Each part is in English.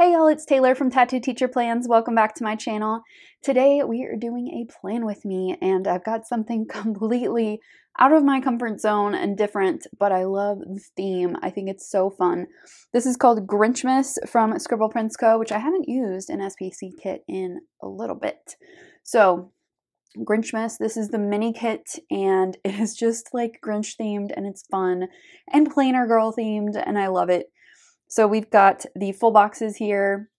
Hey y'all, it's Taylor from Tattooedteacherplans. Welcome back to my channel. Today we are doing a plan with me and I've got something completely out of my comfort zone and different, but I love the theme. I think it's so fun. This is called GRINCHMAS from Scribble Prints Co., which I haven't used an SPC kit in a little bit. So GRINCHMAS, this is the mini kit and it is just like Grinch themed and it's fun and planner girl themed and I love it. So we've got the full boxes here.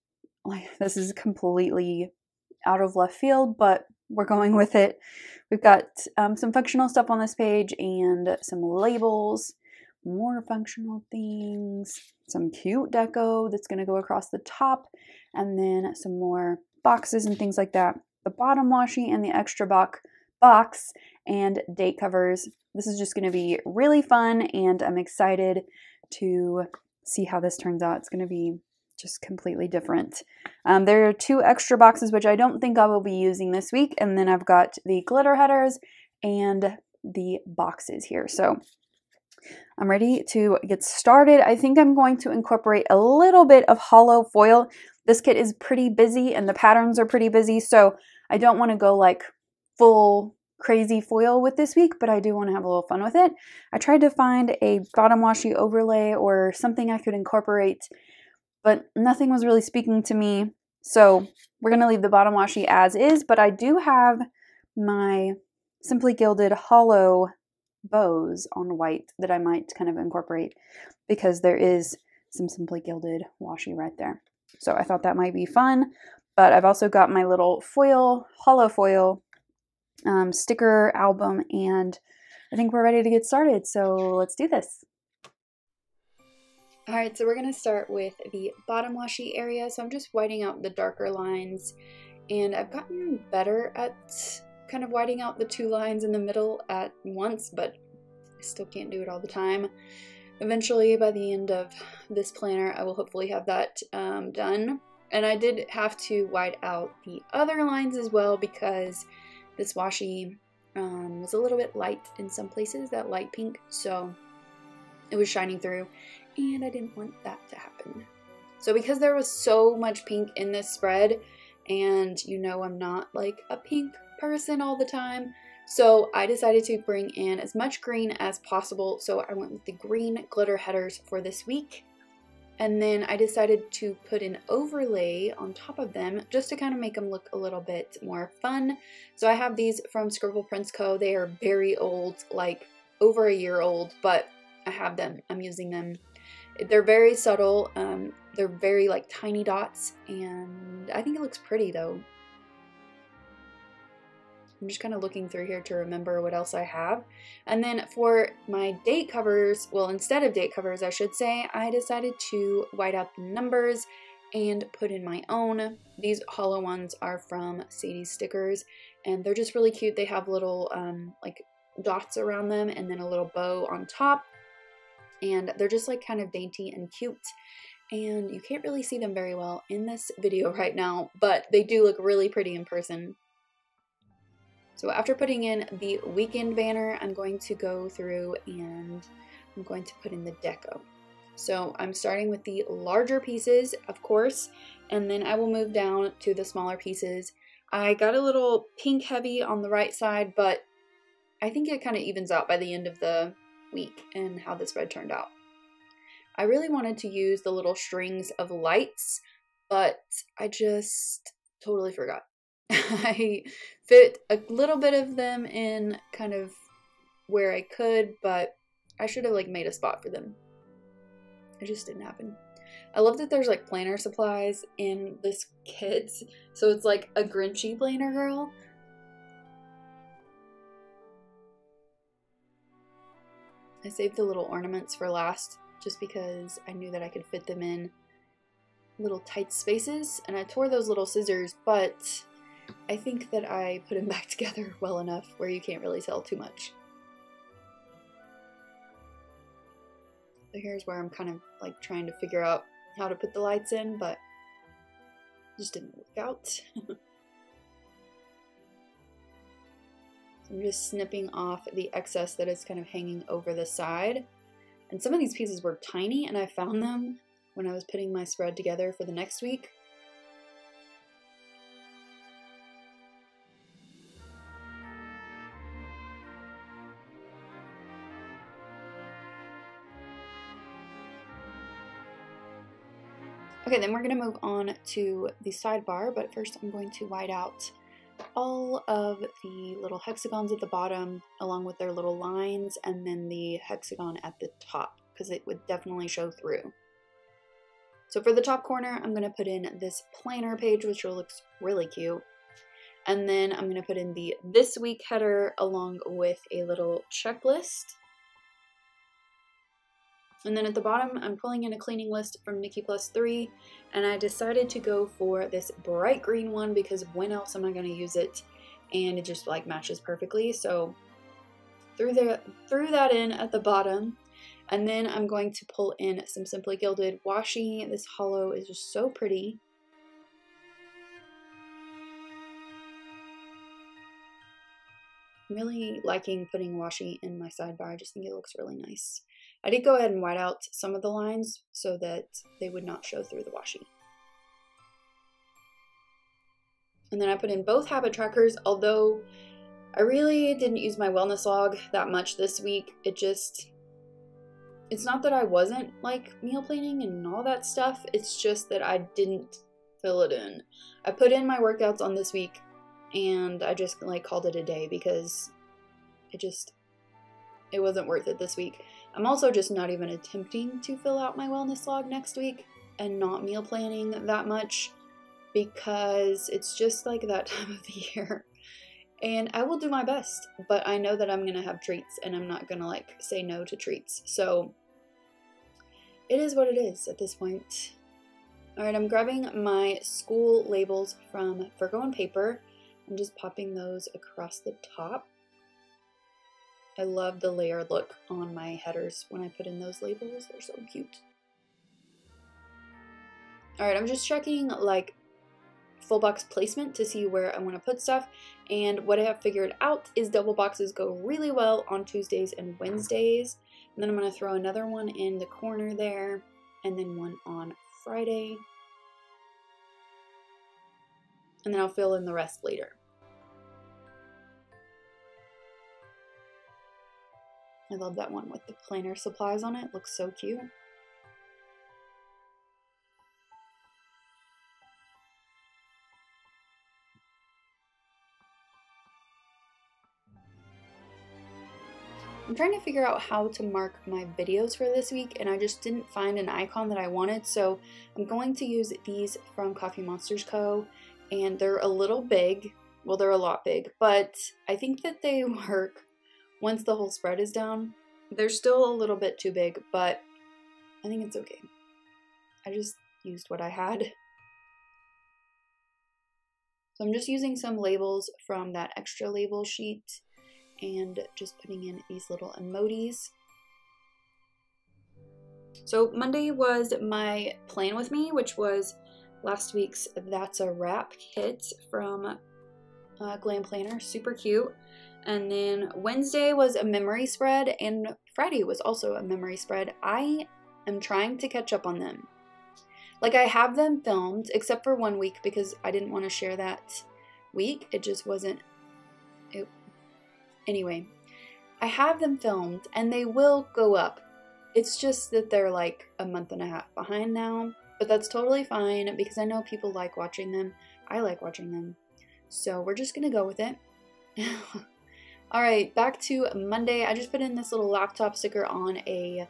This is completely out of left field, but we're going with it. We've got some functional stuff on this page and some labels, more functional things, some cute deco that's going to go across the top, and then some more boxes and things like that. The bottom washi and the extra box and date covers. This is just going to be really fun and I'm excited to see how this turns out. It's going to be just completely different. There are two extra boxes which I don't think I will be using this week, and then I've got the glitter headers and the boxes here. So I'm ready to get started. I think I'm going to incorporate a little bit of hollow foil. This kit is pretty busy and the patterns are pretty busy, so I don't want to go like full crazy foil with this week, but I do want to have a little fun with it. I tried to find a bottom washi overlay or something I could incorporate, but nothing was really speaking to me. So we're going to leave the bottom washi as is, but I do have my Simply Gilded hollow bows on white that I might kind of incorporate because there is some Simply Gilded washi right there. So I thought that might be fun, but I've also got my little foil, hollow foil sticker album, and I think we're ready to get started, so let's do this. Alright, so we're going to start with the bottom washi area. So I'm just whiting out the darker lines, and I've gotten better at kind of whiting out the two lines in the middle at once, but I still can't do it all the time. Eventually, by the end of this planner, I will hopefully have that done. And I did have to white out the other lines as well because this washi was a little bit light in some places, that light pink, so it was shining through, and I didn't want that to happen. So because there was so much pink in this spread, and you know I'm not like a pink person all the time, so I decided to bring in as much green as possible, so I went with the green glitter headers for this week. And then I decided to put an overlay on top of them just to kind of make them look a little bit more fun. So I have these from Scribble Prints Co. They are very old, like over a year old, but I have them. I'm using them. They're very subtle. They're very like tiny dots, and I think it looks pretty though. I'm just kind of looking through here to remember what else I have. And then for my date covers, well, instead of date covers, I should say, I decided to white out the numbers and put in my own. These hollow ones are from Sadie's Stickers, and they're just really cute. They have little like dots around them and then a little bow on top. And they're just like kind of dainty and cute. And you can't really see them very well in this video right now, but they do look really pretty in person. So after putting in the weekend banner, I'm going to go through and I'm going to put in the deco. So I'm starting with the larger pieces, of course, and then I will move down to the smaller pieces. I got a little pink heavy on the right side, but I think it kind of evens out by the end of the week and how this spread turned out. I really wanted to use the little strings of lights, but I just totally forgot. I fit a little bit of them in kind of where I could, but I should have like made a spot for them. It just didn't happen. I love that there's like planner supplies in this kit, so it's like a Grinchy planner girl. I saved the little ornaments for last just because I knew that I could fit them in little tight spaces, and I tore those little scissors, but I think that I put them back together well enough where you can't really tell too much. So here's where I'm kind of like trying to figure out how to put the lights in, but it just didn't work out. I'm just snipping off the excess that is kind of hanging over the side. And some of these pieces were tiny and I found them when I was putting my spread together for the next week. Okay, then we're going to move on to the sidebar, but first I'm going to white out all of the little hexagons at the bottom along with their little lines, and then the hexagon at the top because it would definitely show through. So for the top corner, I'm going to put in this planner page, which looks really cute. And then I'm going to put in the this week header along with a little checklist. And then at the bottom, I'm pulling in a cleaning list from Nikki Plus 3, and I decided to go for this bright green one because when else am I going to use it? And it just like matches perfectly. So threw that in at the bottom, and then I'm going to pull in some Simply Gilded washi. This hollow is just so pretty. I'm really liking putting washi in my sidebar. I just think it looks really nice. I did go ahead and white out some of the lines so that they would not show through the washi. And then I put in both habit trackers, although I really didn't use my wellness log that much this week. It's not that I wasn't like meal planning and all that stuff, it's just that I didn't fill it in. I put in my workouts on this week and I just like called it a day because it wasn't worth it this week. I'm also just not even attempting to fill out my wellness log next week and not meal planning that much because it's just like that time of the year. And I will do my best, but I know that I'm gonna have treats and I'm not gonna like say no to treats. So it is what it is at this point. Alright, I'm grabbing my school labels from Virgo and Paper. I'm just popping those across the top. I love the layered look on my headers when I put in those labels. They're so cute. Alright, I'm just checking like full box placement to see where I want to put stuff. And what I have figured out is double boxes go really well on Tuesdays and Wednesdays. And then I'm going to throw another one in the corner there and then one on Friday. And then I'll fill in the rest later. I love that one with the planner supplies on it. Looks so cute. I'm trying to figure out how to mark my videos for this week, and I just didn't find an icon that I wanted, so I'm going to use these from Coffee Monsters Co. And they're a little big. Well, they're a lot big, but I think that they work once the whole spread is down. They're still a little bit too big, but I think it's okay. I just used what I had. So I'm just using some labels from that extra label sheet and just putting in these little emojis. So Monday was my plan with me, which was last week's That's a Wrap kit from Glam Planner. Super cute. And then Wednesday was a memory spread, and Friday was also a memory spread. I am trying to catch up on them. Like, I have them filmed, except for 1 week because I didn't want to share that week. It just wasn't... Anyway, I have them filmed, and they will go up. It's just that they're like a month and a half behind now, but that's totally fine because I know people like watching them. I like watching them. So we're just going to go with it. Alright, back to Monday. I just put in this little laptop sticker on a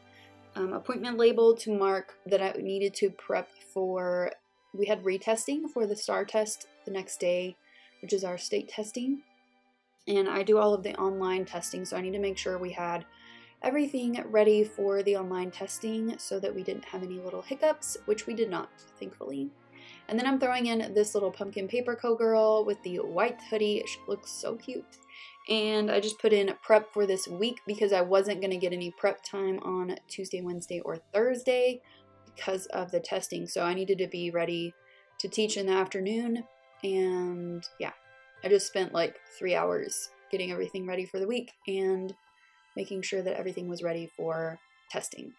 appointment label to mark that I needed to prep for, we had retesting for the STAR test the next day, which is our state testing. And I do all of the online testing, so I need to make sure we had everything ready for the online testing so that we didn't have any little hiccups, which we did not, thankfully. And then I'm throwing in this little pumpkin paper co-girl with the white hoodie. She looks so cute. And I just put in prep for this week because I wasn't going to get any prep time on Tuesday, Wednesday, or Thursday because of the testing. So I needed to be ready to teach in the afternoon. And yeah, I just spent like 3 hours getting everything ready for the week and making sure that everything was ready for testing.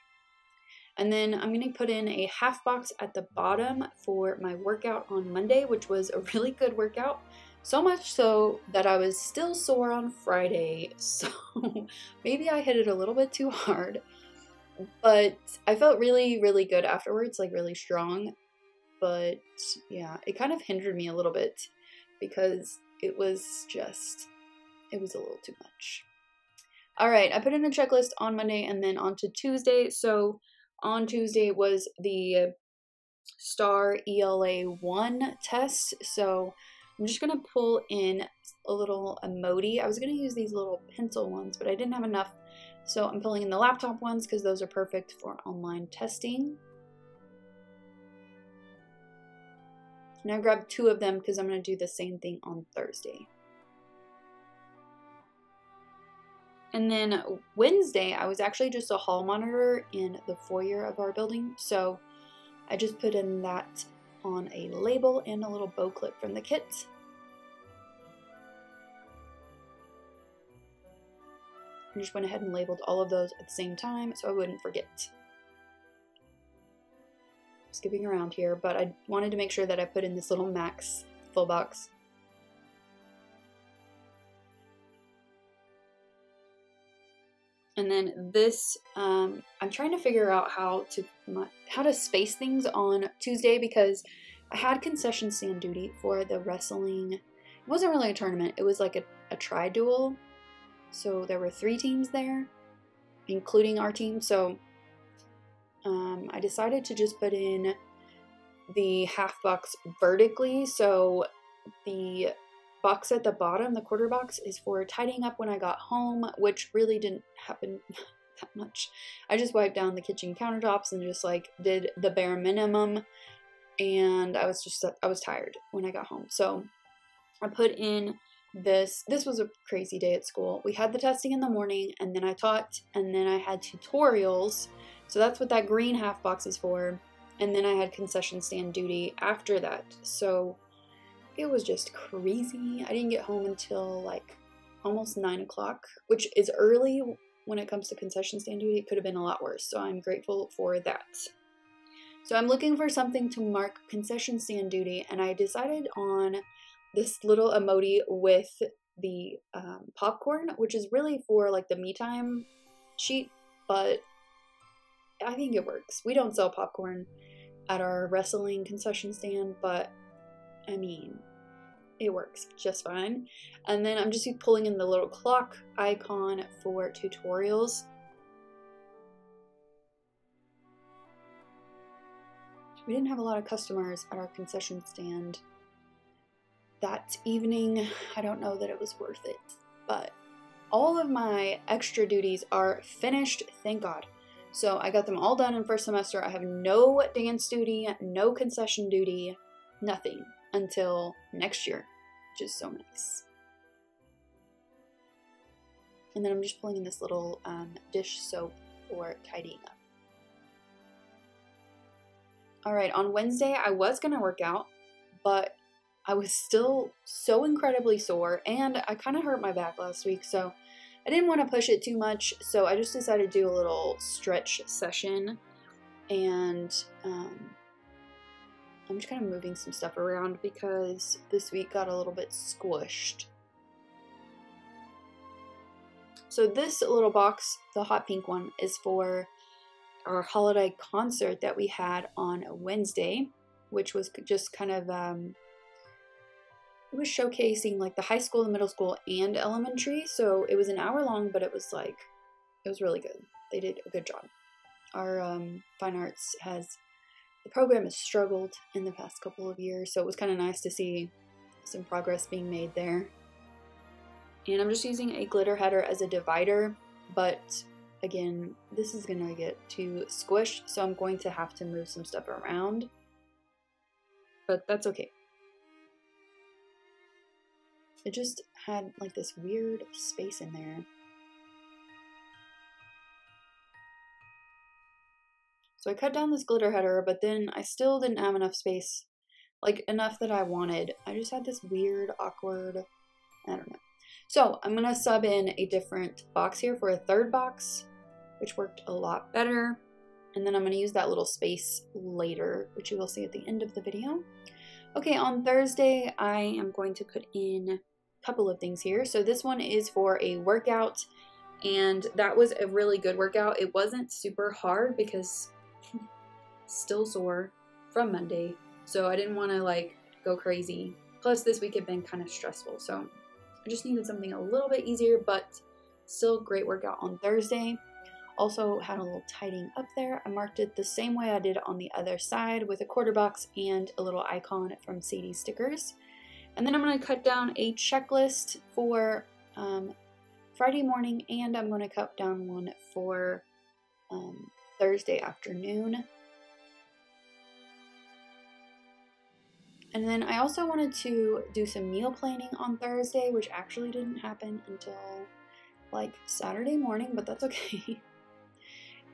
And then I'm going to put in a half box at the bottom for my workout on Monday, which was a really good workout. So much so that I was still sore on Friday, so maybe I hit it a little bit too hard. But I felt really, really good afterwards, like really strong. But yeah, it kind of hindered me a little bit because it was a little too much. All right, I put in a checklist on Monday and then on to Tuesday. So on Tuesday was the STAR ELA 1 test. So I'm just going to pull in a little emoji. I was going to use these little pencil ones, but I didn't have enough. So I'm pulling in the laptop ones because those are perfect for online testing. And I grabbed 2 of them because I'm going to do the same thing on Thursday. And then Wednesday, I was actually just a hall monitor in the foyer of our building. So I just put in that on a label and a little bow clip from the kit. I just went ahead and labeled all of those at the same time so I wouldn't forget. Skipping around here, but I wanted to make sure that I put in this little max full box. And then this, I'm trying to figure out how to space things on Tuesday because I had concession stand duty for the wrestling. It wasn't really a tournament. It was like a tri-duel. So there were 3 teams there, including our team. So I decided to just put in the half box vertically. So the box at the bottom, the quarter box, is for tidying up when I got home, which really didn't happen that much. I just wiped down the kitchen countertops and just like did the bare minimum, and I was tired when I got home. So I put in this was a crazy day at school. We had the testing in the morning, and then I taught, and then I had tutorials. So that's what that green half box is for. And then I had concession stand duty after that. So it was just crazy. I didn't get home until like almost 9 o'clock, which is early when it comes to concession stand duty. It could have been a lot worse, so I'm grateful for that. So I'm looking for something to mark concession stand duty, and I decided on this little emoji with the popcorn, which is really for like the me time sheet, but I think it works. We don't sell popcorn at our wrestling concession stand, but I mean, it works just fine. And then I'm just pulling in the little clock icon for tutorials. We didn't have a lot of customers at our concession stand that evening. I don't know that it was worth it, but all of my extra duties are finished, thank God. So I got them all done in first semester. I have no dance duty, no concession duty, nothing until next year, which is so nice. And then I'm just pulling in this little dish soap for tidying up. All right, on Wednesday, I was gonna work out, but I was still so incredibly sore, and I kind of hurt my back last week, so I didn't want to push it too much, so I just decided to do a little stretch session, and I'm just kind of moving some stuff around because this week got a little bit squished. So this little box, the hot pink one, is for our holiday concert that we had on Wednesday, which was just kind of, it was showcasing like the high school, the middle school, and elementary. So it was an hour long, but it was really good. They did a good job. Our fine arts the program has struggled in the past couple of years, so it was kind of nice to see some progress being made there. And I'm just using a glitter header as a divider, but again, this is gonna get too squished, so I'm going to have to move some stuff around, but that's okay. It just had like this weird space in there. So I cut down this glitter header, but then I still didn't have enough space, like enough that I wanted. I just had this weird, awkward, I don't know. So I'm gonna sub in a different box here for a third box, which worked a lot better. And then I'm going to use that little space later, which you will see at the end of the video. Okay, on Thursday, I am going to put in a couple of things here. So this one is for a workout, and that was a really good workout. It wasn't super hard because still sore from Monday, so I didn't want to like go crazy. Plus this week had been kind of stressful, so I just needed something a little bit easier, but still great workout on Thursday. Also had a little tidying up there. I marked it the same way I did on the other side with a quarter box and a little icon from Sadie's Stickers. And then I'm going to cut down a checklist for Friday morning, and I'm going to cut down one for Thursday afternoon. And then I also wanted to do some meal planning on Thursday, which actually didn't happen until like Saturday morning, but that's okay.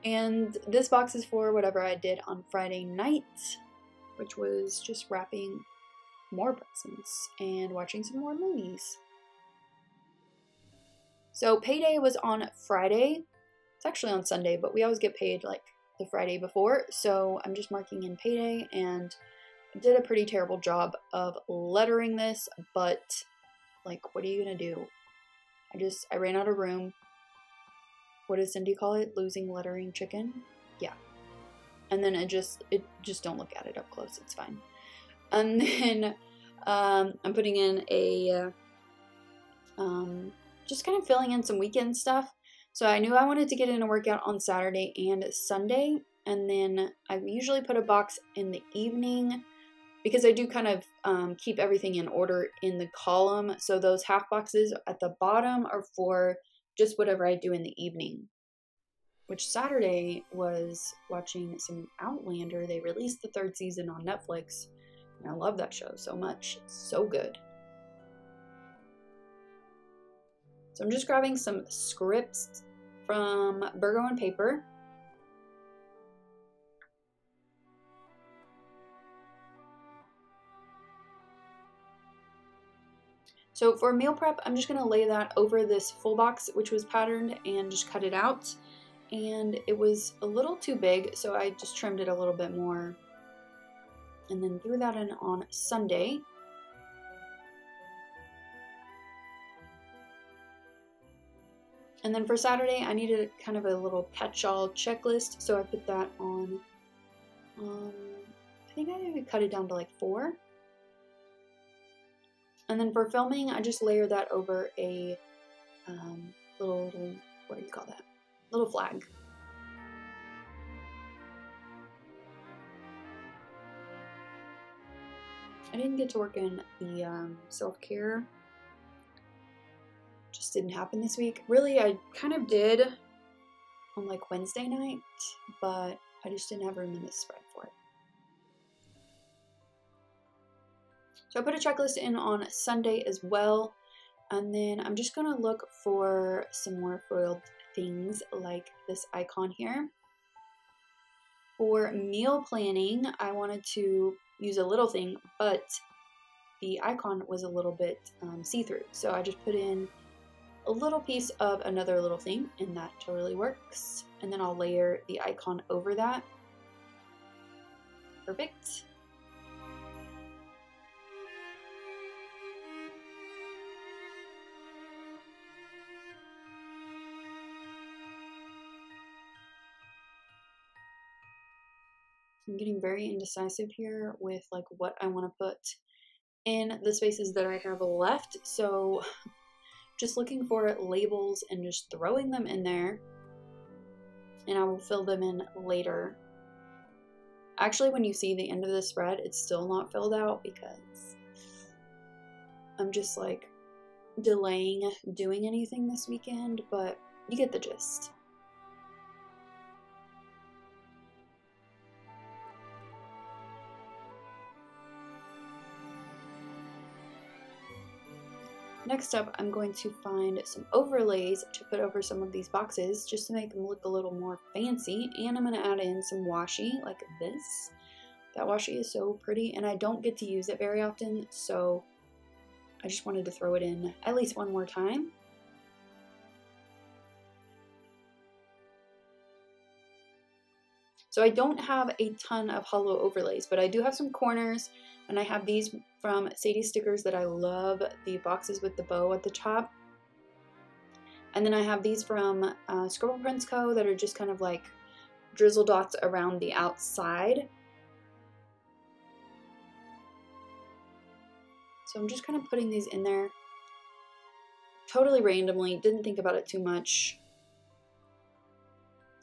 And this box is for whatever I did on Friday night, which was just wrapping more presents and watching some more movies. So payday was on Friday. It's actually on Sunday, but we always get paid like the Friday before. So I'm just marking in payday, and I did a pretty terrible job of lettering this, but like, what are you gonna do? I ran out of room. What does Cindy call it? Losing lettering chicken? Yeah. And then it just don't look at it up close. It's fine. And then I'm putting in a just kind of filling in some weekend stuff. So I knew I wanted to get in a workout on Saturday and Sunday, and then I usually put a box in the evening because I do kind of keep everything in order in the column. So those half boxes at the bottom are for just whatever I do in the evening. Which Saturday was watching some Outlander. They released the 3rd season on Netflix, and I love that show so much. It's so good. So I'm just grabbing some scripts from Burgo and Paper. So for meal prep, I'm just going to lay that over this full box, which was patterned, and just cut it out. And it was a little too big, so I just trimmed it a little bit more. And then threw that in on Sunday. And then for Saturday, I needed kind of a little catch-all checklist, so I put that on, I think I maybe cut it down to like 4. And then for filming, I just layered that over a little, what do you call that? Little flag. I didn't get to work in the self-care. Just didn't happen this week. Really, I kind of did on like Wednesday night, but I just didn't have room in the spread for it. So I put a checklist in on Sunday as well, and then I'm just going to look for some more foiled things like this icon here. For meal planning, I wanted to use a little thing, but the icon was a little bit see-through, so I just put in a little piece of another little thing, and that totally works. And then I'll layer the icon over that. Perfect. I'm getting very indecisive here with like what I want to put in the spaces that I have left, so just looking for labels and just throwing them in there, and I will fill them in later. Actually, when you see the end of the spread, it's still not filled out because I'm just like delaying doing anything this weekend, but you get the gist. Next up, I'm going to find some overlays to put over some of these boxes just to make them look a little more fancy, and I'm going to add in some washi like this. That washi is so pretty, and I don't get to use it very often, so I just wanted to throw it in at least one more time. So I don't have a ton of hollow overlays, but I do have some corners, and I have these from Sadie Stickers that I love, the boxes with the bow at the top. And then I have these from Scribble Prints Co. that are just kind of like drizzle dots around the outside. So I'm just kind of putting these in there totally randomly, didn't think about it too much.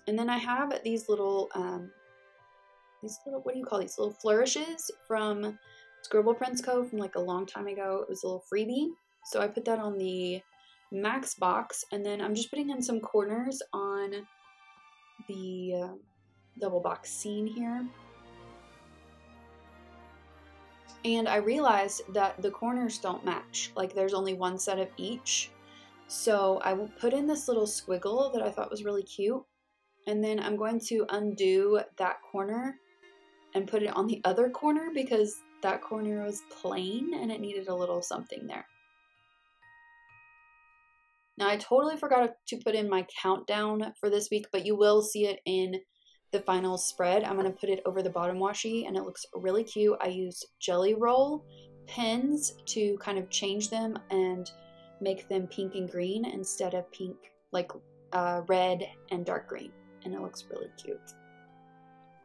And then I have these little, what do you call these? Little flourishes from Scribble Prints Co. from like a long time ago. It was a little freebie. So I put that on the max box, and then I'm just putting in some corners on the double box scene here. And I realized that the corners don't match. Like there's only one set of each. So I will put in this little squiggle that I thought was really cute. And then I'm going to undo that corner and put it on the other corner because that corner was plain and it needed a little something there. Now I totally forgot to put in my countdown for this week, but you will see it in the final spread. I'm going to put it over the bottom washi and it looks really cute. I used Jelly Roll pens to kind of change them and make them pink and green instead of pink, like red and dark green. And it looks really cute.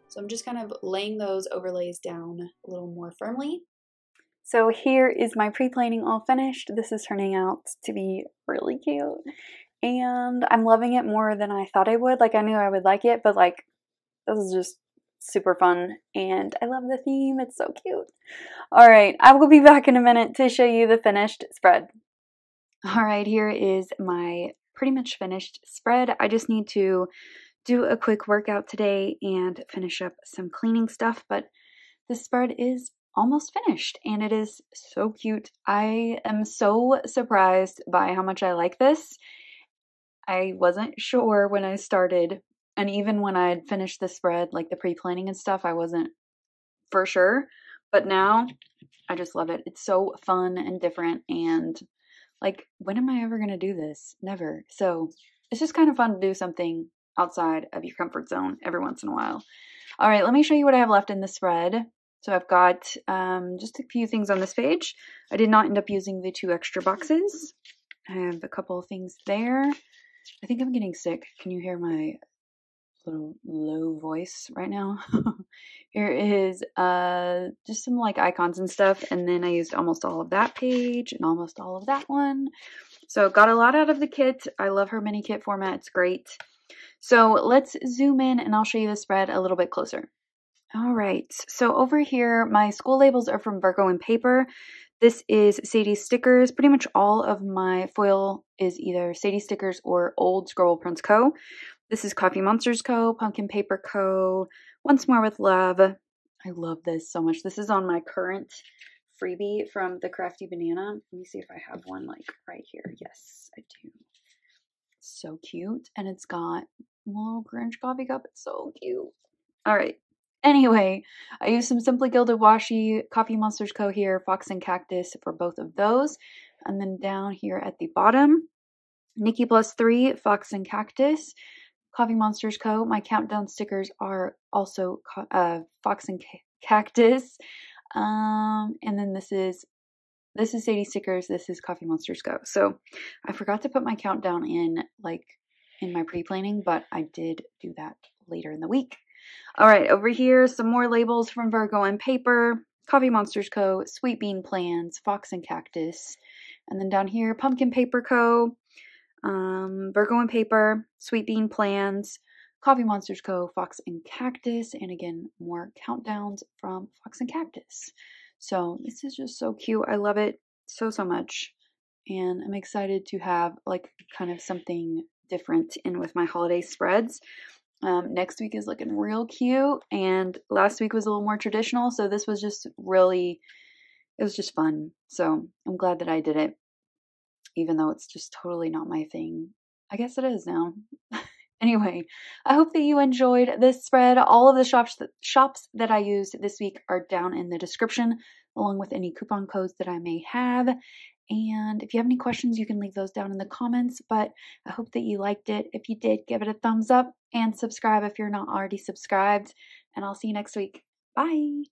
So I'm just kind of laying those overlays down a little more firmly. So here is my pre-planning all finished. This is turning out to be really cute. And I'm loving it more than I thought I would. Like I knew I would like it, but like this is just super fun. And I love the theme. It's so cute. All right, I will be back in a minute to show you the finished spread. All right, here is my pretty much finished spread. I just need to do a quick workout today and finish up some cleaning stuff, but this spread is almost finished and it is so cute. I am so surprised by how much I like this. I wasn't sure when I started, and even when I had finished the spread, like the pre-planning and stuff, I wasn't for sure, but now I just love it. It's so fun and different, and like, when am I ever going to do this? Never. So it's just kind of fun to do something outside of your comfort zone every once in a while. All right, let me show you what I have left in the spread. So I've got just a few things on this page. I did not end up using the 2 extra boxes. I have a couple of things there. I think I'm getting sick. Can you hear my little low voice right now? Here is just some like icons and stuff, and then I used almost all of that page and almost all of that one. So got a lot out of the kit. I love her mini kit format. It's great. So let's zoom in and I'll show you the spread a little bit closer. All right, so over here, my school labels are from Virgo and Paper. This is Sadie Stickers. Pretty much all of my foil is either Sadie Stickers or old Scribble Prints Co. This is Coffee Monsters Co., Pumpkin Paper Co., Once More with Love. I love this so much. This is on my current freebie from the Crafty Banana. Let me see if I have one like right here. Yes, I do. It's so cute. And it's got a little Grinch coffee cup. It's so cute. All right. Anyway, I used some Simply Gilded Washi, Coffee Monsters Co. here, Fox and Cactus for both of those. And then down here at the bottom, Nikki Plus 3, Fox and Cactus, Coffee Monsters Co. My countdown stickers are also Fox and Cactus. And then this is Sadie Stickers, this is Coffee Monsters Co. So I forgot to put my countdown in my pre-planning, but I did do that later in the week. All right, over here, some more labels from Virgo and Paper, Coffee Monsters Co., Sweet Bean Plans, Fox and Cactus, and then down here, Pumpkin Paper Co., Virgo and Paper, Sweet Bean Plans, Coffee Monsters Co., Fox and Cactus, and again, more countdowns from Fox and Cactus. So this is just so cute. I love it so, so much, and I'm excited to have like kind of something different in with my holiday spreads. Next week is looking real cute, and last week was a little more traditional, so this was just really, it was just fun. So I'm glad that I did it, even though it's just totally not my thing. I guess it is now. Anyway, I hope that you enjoyed this spread. All of the shops that I used this week are down in the description, along with any coupon codes that I may have. And if you have any questions, you can leave those down in the comments, but I hope that you liked it. If you did, give it a thumbs up and subscribe if you're not already subscribed. And I'll see you next week. Bye!